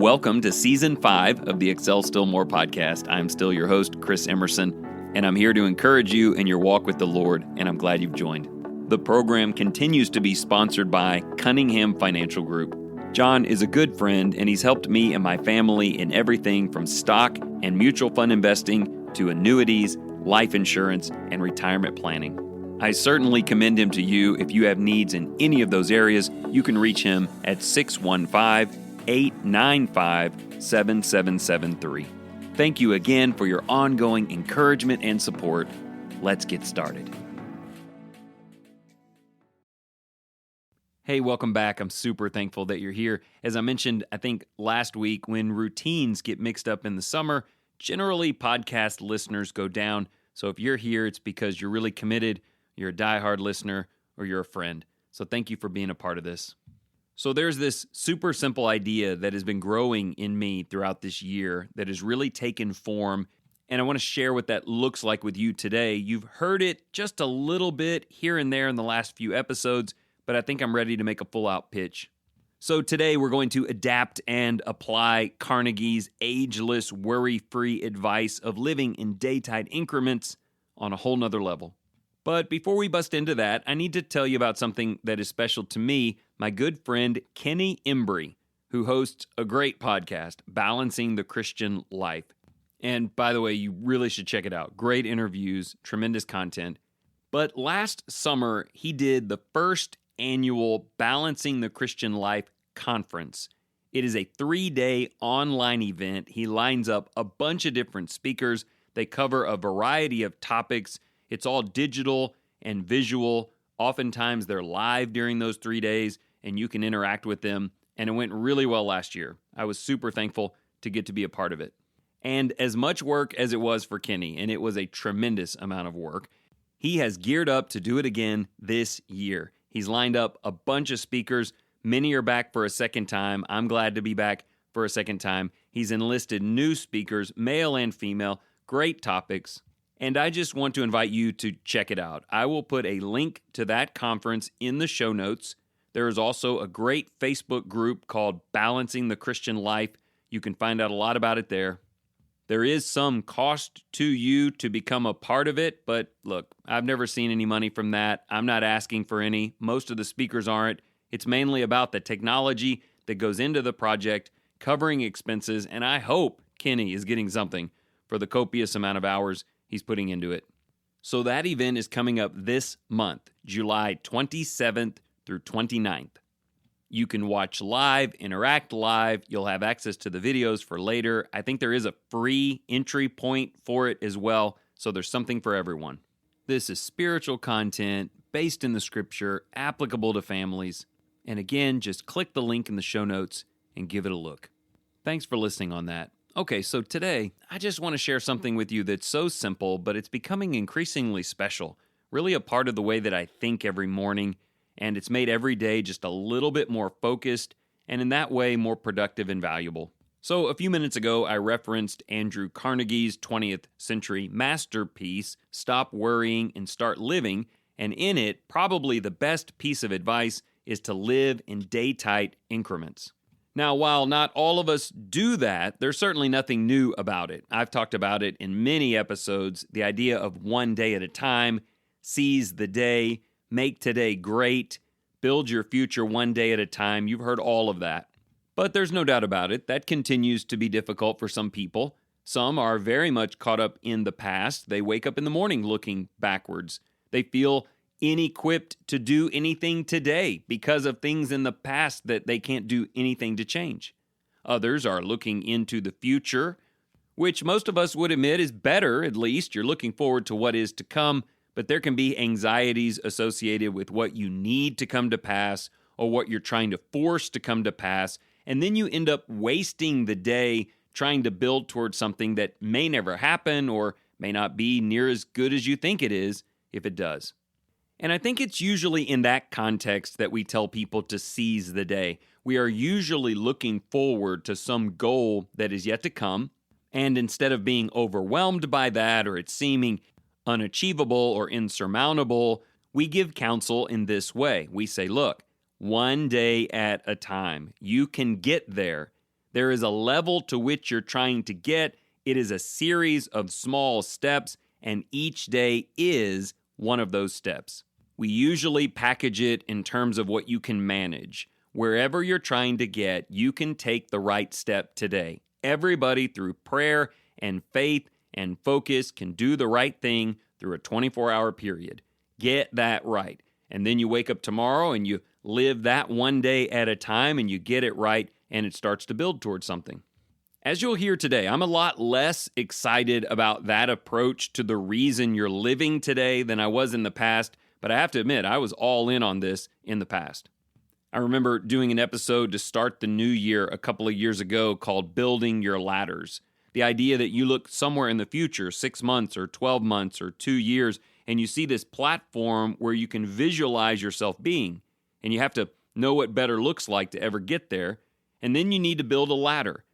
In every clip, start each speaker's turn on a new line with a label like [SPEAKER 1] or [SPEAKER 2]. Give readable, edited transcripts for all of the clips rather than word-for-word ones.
[SPEAKER 1] Welcome to Season 5 of the Excel Still More podcast. I'm still your host, Chris Emerson, and I'm here to encourage you in your walk with the Lord, and I'm glad you've joined. The program continues to be sponsored by Cunningham Financial Group. John is a good friend, and he's helped me and my family in everything from stock and mutual fund investing to annuities, life insurance, and retirement planning. I certainly commend him to you. If you have needs in any of those areas, you can reach him at 615-895-7773. Thank you again for your ongoing encouragement and support. Let's get started. Hey, welcome back. I'm super thankful that you're here. As I mentioned, I think last week, when routines get mixed up in the summer, generally podcast listeners go down. So if you're here, it's because you're really committed, you're a diehard listener, or you're a friend. So thank you for being a part of this. So there's this super simple idea that has been growing in me throughout this year that has really taken form, and I want to share what that looks like with you today. You've heard it just a little bit here and there in the last few episodes, but I think I'm ready to make a full-out pitch. So today we're going to adapt and apply Carnegie's ageless, worry-free advice of living in day-tight increments on a whole nother level. But before we bust into that, I need to tell you about something that is special to me, my good friend Kenny Embry, who hosts a great podcast, Balancing the Christian Life. And by the way, you really should check it out. Great interviews, tremendous content. But last summer, he did the first annual Balancing the Christian Life conference. It is a 3-day online event. He lines up a bunch of different speakers. They cover a variety of topics. It's all digital and visual. Oftentimes they're live during those 3 days, and you can interact with them. And it went really well last year. I was super thankful to get to be a part of it. And as much work as it was for Kenny, and it was a tremendous amount of work, he has geared up to do it again this year. He's lined up a bunch of speakers. Many are back for a second time. I'm glad to be back for a second time. He's enlisted new speakers, male and female, great topics. And I just want to invite you to check it out. I will put a link to that conference in the show notes. There is also a great Facebook group called Balancing the Christian Life. You can find out a lot about it there. There is some cost to you to become a part of it, but look, I've never seen any money from that. I'm not asking for any. Most of the speakers aren't. It's mainly about the technology that goes into the project, covering expenses, and I hope Kenny is getting something for the copious amount of hours he's putting into it. So that event is coming up this month, July 27th through 29th. You can watch live, interact live. You'll have access to the videos for later. I think there is a free entry point for it as well, so there's something for everyone. This is spiritual content based in the scripture, applicable to families. And again, just click the link in the show notes and give it a look. Thanks for listening on that. Okay, so today, I just want to share something with you that's so simple, but it's becoming increasingly special. Really a part of the way that I think every morning, and it's made every day just a little bit more focused, and in that way, more productive and valuable. So a few minutes ago, I referenced Andrew Carnegie's 20th century masterpiece, Stop Worrying and Start Living, and in it, probably the best piece of advice is to live in day-tight increments. Now, while not all of us do that, there's certainly nothing new about it. I've talked about it in many episodes, the idea of one day at a time, seize the day, make today great, build your future one day at a time. You've heard all of that. But there's no doubt about it, that continues to be difficult for some people. Some are very much caught up in the past. They wake up in the morning looking backwards. They feel inequipped to do anything today because of things in the past that they can't do anything to change. Others are looking into the future, which most of us would admit is better, at least. You're looking forward to what is to come, but there can be anxieties associated with what you need to come to pass or what you're trying to force to come to pass, and then you end up wasting the day trying to build towards something that may never happen or may not be near as good as you think it is if it does. And I think it's usually in that context that we tell people to seize the day. We are usually looking forward to some goal that is yet to come, and instead of being overwhelmed by that or it seeming unachievable or insurmountable, we give counsel in this way. We say, look, one day at a time. You can get there. There is a level to which you're trying to get. It is a series of small steps, and each day is one of those steps. We usually package it in terms of what you can manage. Wherever you're trying to get, you can take the right step today. Everybody, through prayer and faith and focus, can do the right thing through a 24-hour period. Get that right. And then you wake up tomorrow and you live that one day at a time and you get it right, and it starts to build towards something. As you'll hear today, I'm a lot less excited about that approach to the reason you're living today than I was in the past, but I have to admit, I was all in on this in the past. I remember doing an episode to start the new year a couple of years ago called Building Your Ladders. The idea that you look somewhere in the future, 6 months or 12 months or 2 years, and you see this platform where you can visualize yourself being. And you have to know what better looks like to ever get there. And then you need to build a ladder.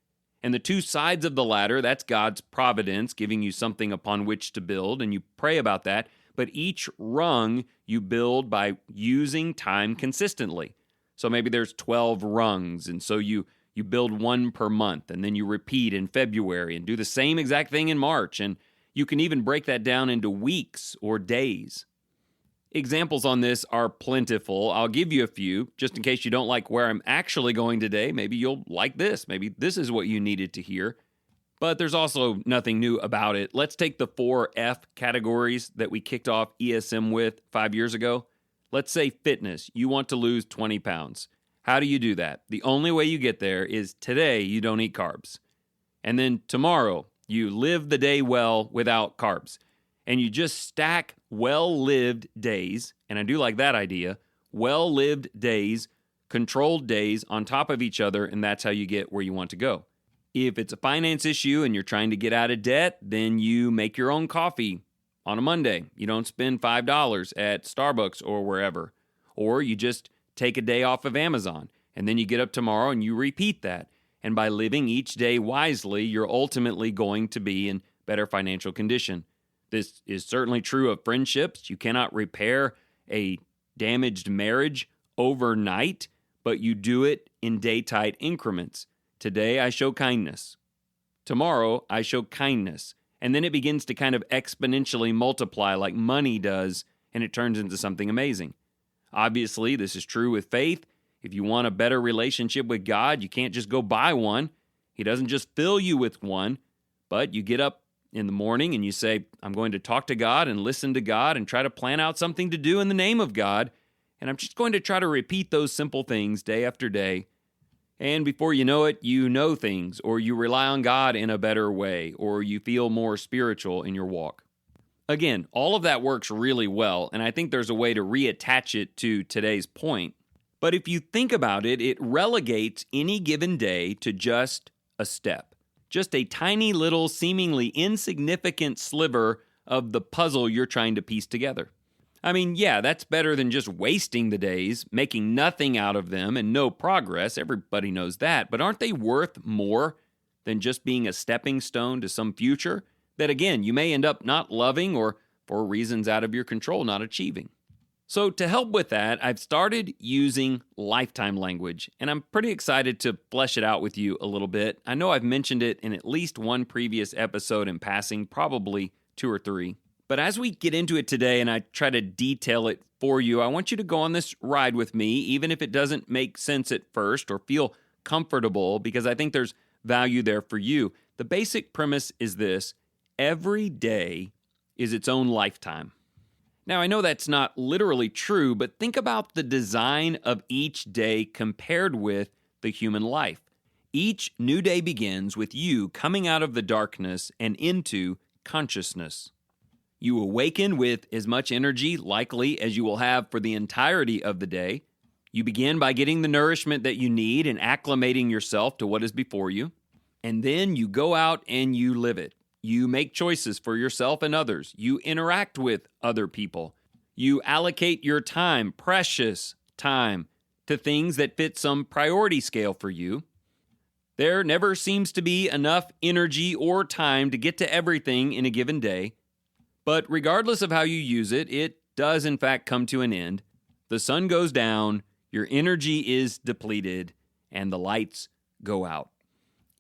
[SPEAKER 1] And the two sides of the ladder, that's God's providence, giving you something upon which to build, and you pray about that. But each rung you build by using time consistently. So maybe there's 12 rungs, and so you build one per month, and then you repeat in February and do the same exact thing in March, and you can even break that down into weeks or days. Examples on this are plentiful. I'll give you a few, just in case you don't like where I'm actually going today. Maybe you'll like this. Maybe this is what you needed to hear. But there's also nothing new about it. Let's take the 4 F categories that we kicked off ESM with 5 years ago. Let's say fitness. You want to lose 20 pounds. How do you do that? The only way you get there is today you don't eat carbs. And then tomorrow you live the day well without carbs. And you just stack well-lived days, and I do like that idea, well-lived days, controlled days on top of each other, and that's how you get where you want to go. If it's a finance issue and you're trying to get out of debt, then you make your own coffee on a Monday. You don't spend $5 at Starbucks or wherever. Or you just take a day off of Amazon, and then you get up tomorrow and you repeat that. And by living each day wisely, you're ultimately going to be in better financial condition. This is certainly true of friendships. You cannot repair a damaged marriage overnight, but you do it in day-tight increments. Today, I show kindness. Tomorrow, I show kindness. And then it begins to kind of exponentially multiply like money does, and it turns into something amazing. Obviously, this is true with faith. If you want a better relationship with God, you can't just go buy one. He doesn't just fill you with one, but you get up in the morning and you say, I'm going to talk to God and listen to God and try to plan out something to do in the name of God. And I'm just going to try to repeat those simple things day after day. And before you know it, you know things, or you rely on God in a better way, or you feel more spiritual in your walk. Again, all of that works really well, and I think there's a way to reattach it to today's point. But if you think about it, it relegates any given day to just a step. Just a tiny little, seemingly insignificant sliver of the puzzle you're trying to piece together. I mean, yeah, that's better than just wasting the days, making nothing out of them and no progress. Everybody knows that. But aren't they worth more than just being a stepping stone to some future that, again, you may end up not loving or, for reasons out of your control, not achieving? So to help with that, I've started using lifetime language, and I'm pretty excited to flesh it out with you a little bit. I know I've mentioned it in at least one previous episode in passing, probably 2 or 3. But as we get into it today and I try to detail it for you, I want you to go on this ride with me, even if it doesn't make sense at first or feel comfortable, because I think there's value there for you. The basic premise is this: every day is its own lifetime. Now, I know that's not literally true, but think about the design of each day compared with the human life. Each new day begins with you coming out of the darkness and into consciousness. You awaken with as much energy, likely, as you will have for the entirety of the day. You begin by getting the nourishment that you need and acclimating yourself to what is before you. And then you go out and you live it. You make choices for yourself and others. You interact with other people. You allocate your time, precious time, to things that fit some priority scale for you. There never seems to be enough energy or time to get to everything in a given day. But regardless of how you use it, it does in fact come to an end. The sun goes down, your energy is depleted, and the lights go out.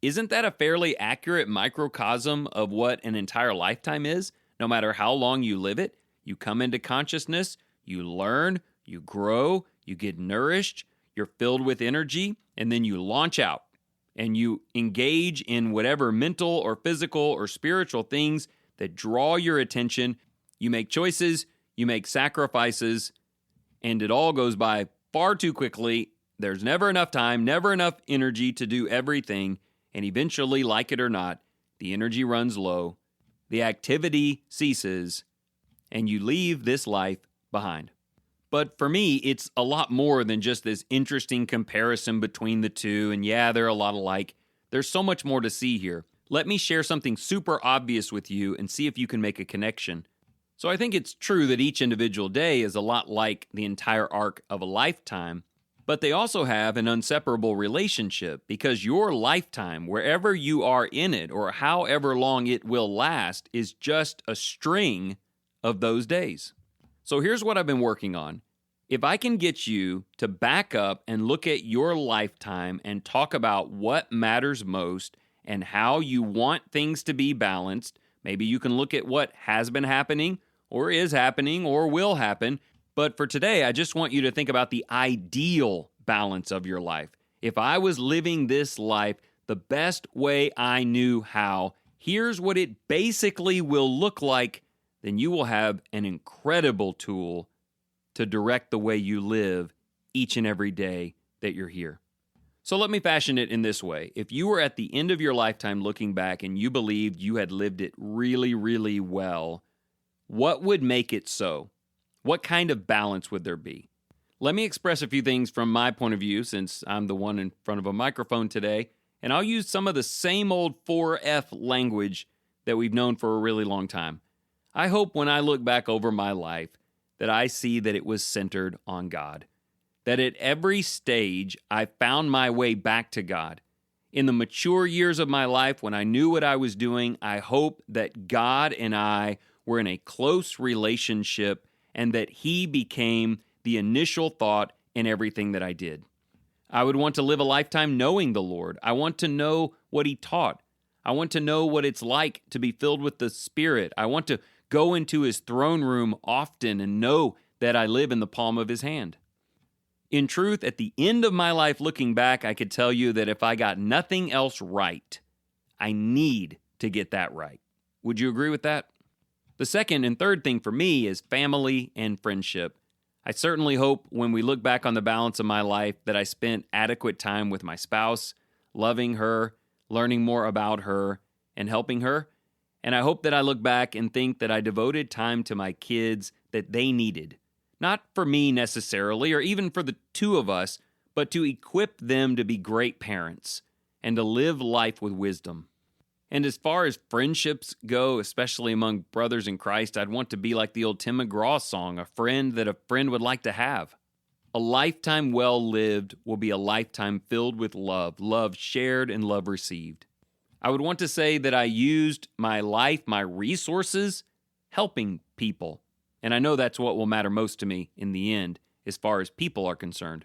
[SPEAKER 1] Isn't that a fairly accurate microcosm of what an entire lifetime is? No matter how long you live it, you come into consciousness, you learn, you grow, you get nourished, you're filled with energy, and then you launch out and you engage in whatever mental or physical or spiritual things that draw your attention. You make choices, you make sacrifices, and it all goes by far too quickly. There's never enough time, never enough energy to do everything, and eventually, like it or not, the energy runs low, the activity ceases, and you leave this life behind. But for me, it's a lot more than just this interesting comparison between the two, and yeah, they're a lot alike. There's so much more to see here. Let me share something super obvious with you and see if you can make a connection. So I think it's true that each individual day is a lot like the entire arc of a lifetime, but they also have an inseparable relationship because your lifetime, wherever you are in it or however long it will last, is just a string of those days. So here's what I've been working on. If I can get you to back up and look at your lifetime and talk about what matters most and how you want things to be balanced, maybe you can look at what has been happening or is happening or will happen. But for today, I just want you to think about the ideal balance of your life. If I was living this life the best way I knew how, here's what it basically will look like, then you will have an incredible tool to direct the way you live each and every day that you're here. So let me fashion it in this way. If you were at the end of your lifetime looking back and you believed you had lived it really, really well, what would make it so? What kind of balance would there be? Let me express a few things from my point of view since I'm the one in front of a microphone today, and I'll use some of the same old 4F language that we've known for a really long time. I hope when I look back over my life that I see that it was centered on God. That at every stage I found my way back to God. In the mature years of my life when I knew what I was doing, I hope that God and I were in a close relationship and that He became the initial thought in everything that I did. I would want to live a lifetime knowing the Lord. I want to know what He taught. I want to know what it's like to be filled with the Spirit. I want to go into His throne room often and know that I live in the palm of His hand. In truth, at the end of my life looking back, I could tell you that if I got nothing else right, I need to get that right. Would you agree with that? The second and third thing for me is family and friendship. I certainly hope when we look back on the balance of my life that I spent adequate time with my spouse, loving her, learning more about her, and helping her. And I hope that I look back and think that I devoted time to my kids that they needed. Not for me necessarily, or even for the two of us, but to equip them to be great parents and to live life with wisdom. And as far as friendships go, especially among brothers in Christ, I'd want to be like the old Tim McGraw song, a friend that a friend would like to have. A lifetime well lived will be a lifetime filled with love, love shared and love received. I would want to say that I used my life, my resources, helping people. And I know that's what will matter most to me in the end, as far as people are concerned.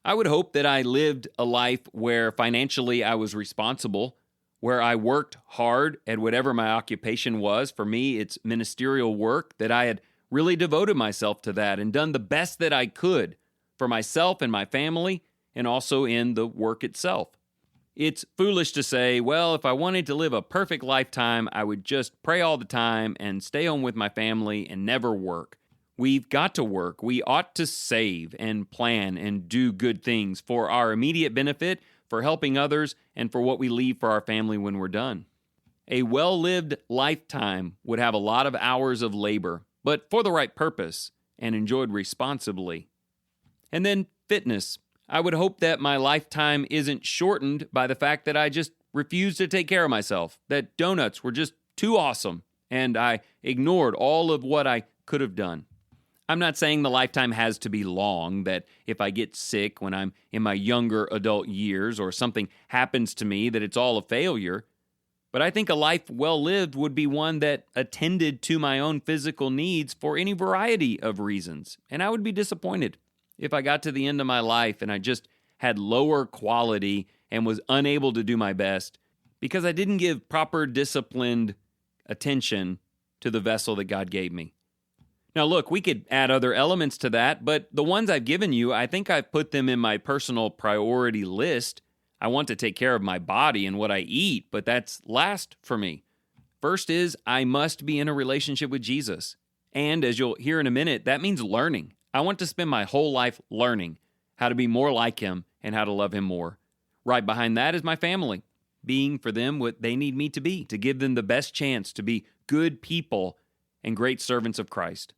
[SPEAKER 1] I would hope that I lived a life where financially I was responsible, where I worked hard at whatever my occupation was. For me, it's ministerial work, that I had really devoted myself to that and done the best that I could for myself and my family, and also in the work itself. It's foolish to say, well, if I wanted to live a perfect lifetime, I would just pray all the time and stay home with my family and never work. We've got to work. We ought to save and plan and do good things for our immediate benefit, for helping others, and for what we leave for our family when we're done. A well-lived lifetime would have a lot of hours of labor, but for the right purpose and enjoyed responsibly. And then fitness. I would hope that my lifetime isn't shortened by the fact that I just refused to take care of myself, that donuts were just too awesome, and I ignored all of what I could have done. I'm not saying the lifetime has to be long, that if I get sick when I'm in my younger adult years or something happens to me that it's all a failure, but I think a life well lived would be one that attended to my own physical needs for any variety of reasons, and I would be disappointed if I got to the end of my life and I just had lower quality and was unable to do my best because I didn't give proper disciplined attention to the vessel that God gave me. Now, look, we could add other elements to that, but the ones I've given you, I think I've put them in my personal priority list. I want to take care of my body and what I eat, but that's last for me. First is I must be in a relationship with Jesus. And as you'll hear in a minute, that means learning. I want to spend my whole life learning how to be more like him and how to love him more. Right behind that is my family, being for them what they need me to be, to give them the best chance to be good people and great servants of Christ.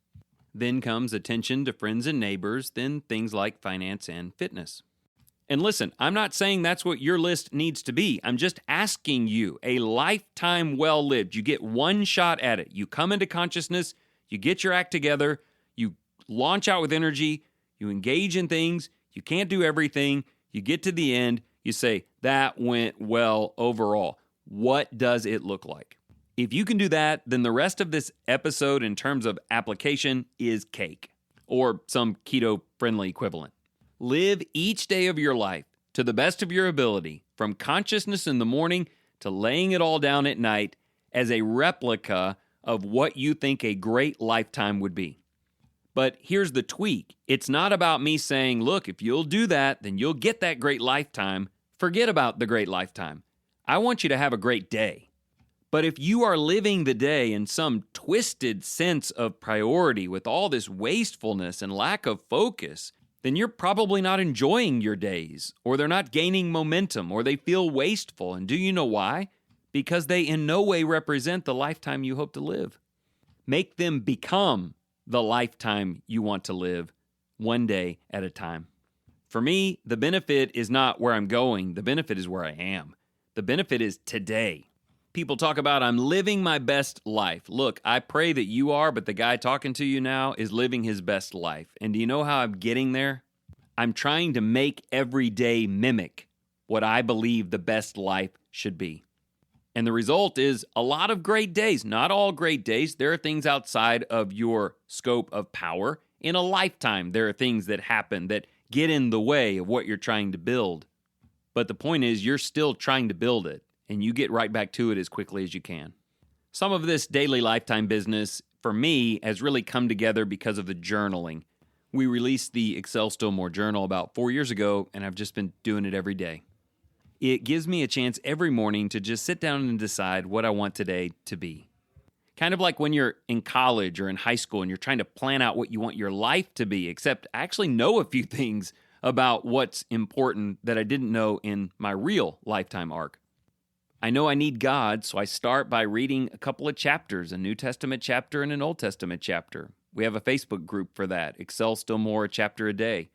[SPEAKER 1] Then comes attention to friends and neighbors, then things like finance and fitness. And listen, I'm not saying that's what your list needs to be. I'm just asking you, a lifetime well lived. You get one shot at it. You come into consciousness, you get your act together, you launch out with energy, you engage in things, you can't do everything, you get to the end, you say, that went well overall. What does it look like? If you can do that, then the rest of this episode in terms of application is cake, or some keto-friendly equivalent. Live each day of your life to the best of your ability, from consciousness in the morning to laying it all down at night, as a replica of what you think a great lifetime would be. But here's the tweak. It's not about me saying, look, if you'll do that, then you'll get that great lifetime. Forget about the great lifetime. I want you to have a great day. But if you are living the day in some twisted sense of priority with all this wastefulness and lack of focus, then you're probably not enjoying your days, or they're not gaining momentum, or they feel wasteful. And do you know why? Because they in no way represent the lifetime you hope to live. Make them become the lifetime you want to live, one day at a time. For me, the benefit is not where I'm going. The benefit is where I am. The benefit is today. People talk about, I'm living my best life. Look, I pray that you are, but the guy talking to you now is living his best life. And do you know how I'm getting there? I'm trying to make every day mimic what I believe the best life should be. And the result is a lot of great days. Not all great days. There are things outside of your scope of power. In a lifetime, there are things that happen that get in the way of what you're trying to build. But the point is, you're still trying to build it, and you get right back to it as quickly as you can. Some of this daily lifetime business, for me, has really come together because of the journaling. We released the Excel Still More journal about 4 years ago, and I've just been doing it every day. It gives me a chance every morning to just sit down and decide what I want today to be. Kind of like when you're in college or in high school and you're trying to plan out what you want your life to be, except I actually know a few things about what's important that I didn't know in my real lifetime arc. I know I need God, so I start by reading a couple of chapters, a New Testament chapter and an Old Testament chapter. We have a Facebook group for that, Excel Still More, a chapter a day.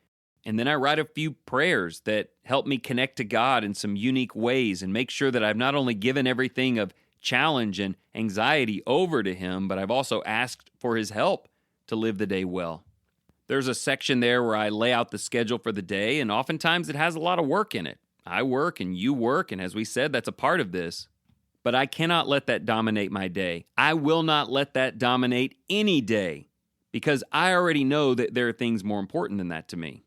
[SPEAKER 1] And then I write a few prayers that help me connect to God in some unique ways and make sure that I've not only given everything of challenge and anxiety over to Him, but I've also asked for His help to live the day well. There's a section there where I lay out the schedule for the day, and oftentimes it has a lot of work in it. I work and you work, and as we said, that's a part of this. But I cannot let that dominate my day. I will not let that dominate any day because I already know that there are things more important than that to me.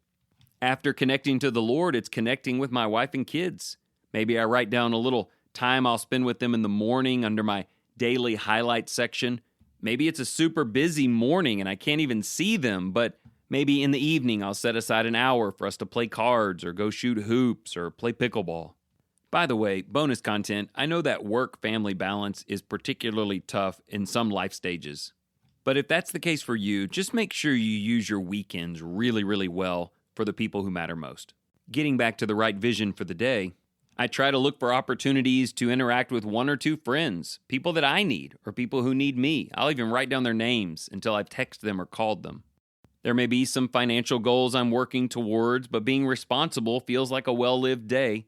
[SPEAKER 1] After connecting to the Lord, it's connecting with my wife and kids. Maybe I write down a little time I'll spend with them in the morning under my daily highlights section. Maybe it's a super busy morning and I can't even see them, but maybe in the evening I'll set aside an hour for us to play cards or go shoot hoops or play pickleball. By the way, bonus content, I know that work-family balance is particularly tough in some life stages. But if that's the case for you, just make sure you use your weekends really, really well for the people who matter most. Getting back to the right vision for the day, I try to look for opportunities to interact with one or two friends, people that I need or people who need me. I'll even write down their names until I've texted them or called them. There may be some financial goals I'm working towards, but being responsible feels like a well-lived day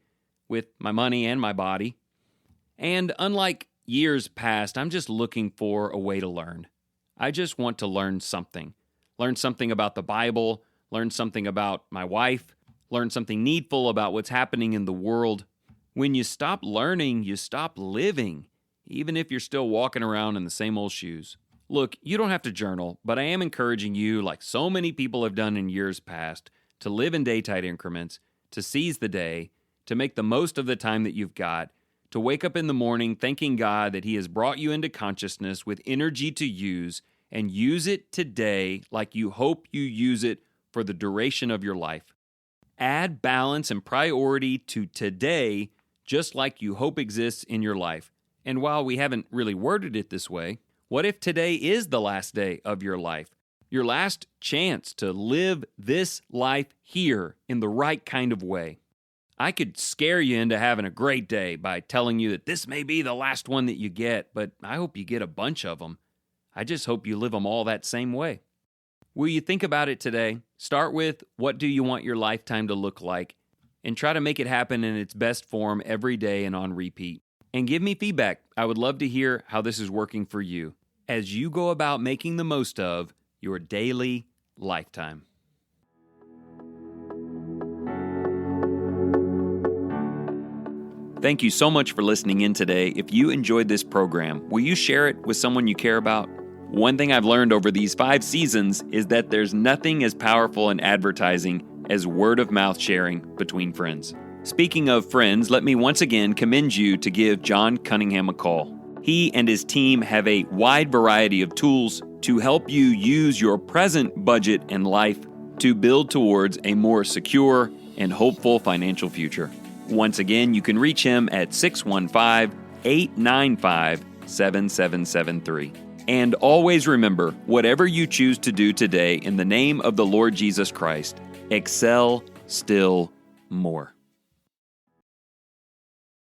[SPEAKER 1] with my money and my body. And unlike years past, I'm just looking for a way to learn. I just want to learn something. Learn something about the Bible, learn something about my wife, learn something needful about what's happening in the world. When you stop learning, you stop living, even if you're still walking around in the same old shoes. Look, you don't have to journal, but I am encouraging you, like so many people have done in years past, to live in day-tight increments, to seize the day, to make the most of the time that you've got, to wake up in the morning thanking God that He has brought you into consciousness with energy to use, and use it today like you hope you use it for the duration of your life. Add balance and priority to today just like you hope exists in your life. And while we haven't really worded it this way, what if today is the last day of your life? Your last chance to live this life here in the right kind of way. I could scare you into having a great day by telling you that this may be the last one that you get, but I hope you get a bunch of them. I just hope you live them all that same way. Will you think about it today? Start with, what do you want your lifetime to look like? And try to make it happen in its best form every day and on repeat. And give me feedback. I would love to hear how this is working for you as you go about making the most of your daily lifetime. Thank you so much for listening in today. If you enjoyed this program, will you share it with someone you care about? One thing I've learned over these 5 seasons is that there's nothing as powerful in advertising as word-of-mouth sharing between friends. Speaking of friends, let me once again commend you to give John Cunningham a call. He and his team have a wide variety of tools to help you use your present budget and life to build towards a more secure and hopeful financial future. Once again, you can reach him at 615-895-7773. And always remember, whatever you choose to do today in the name of the Lord Jesus Christ, excel still more.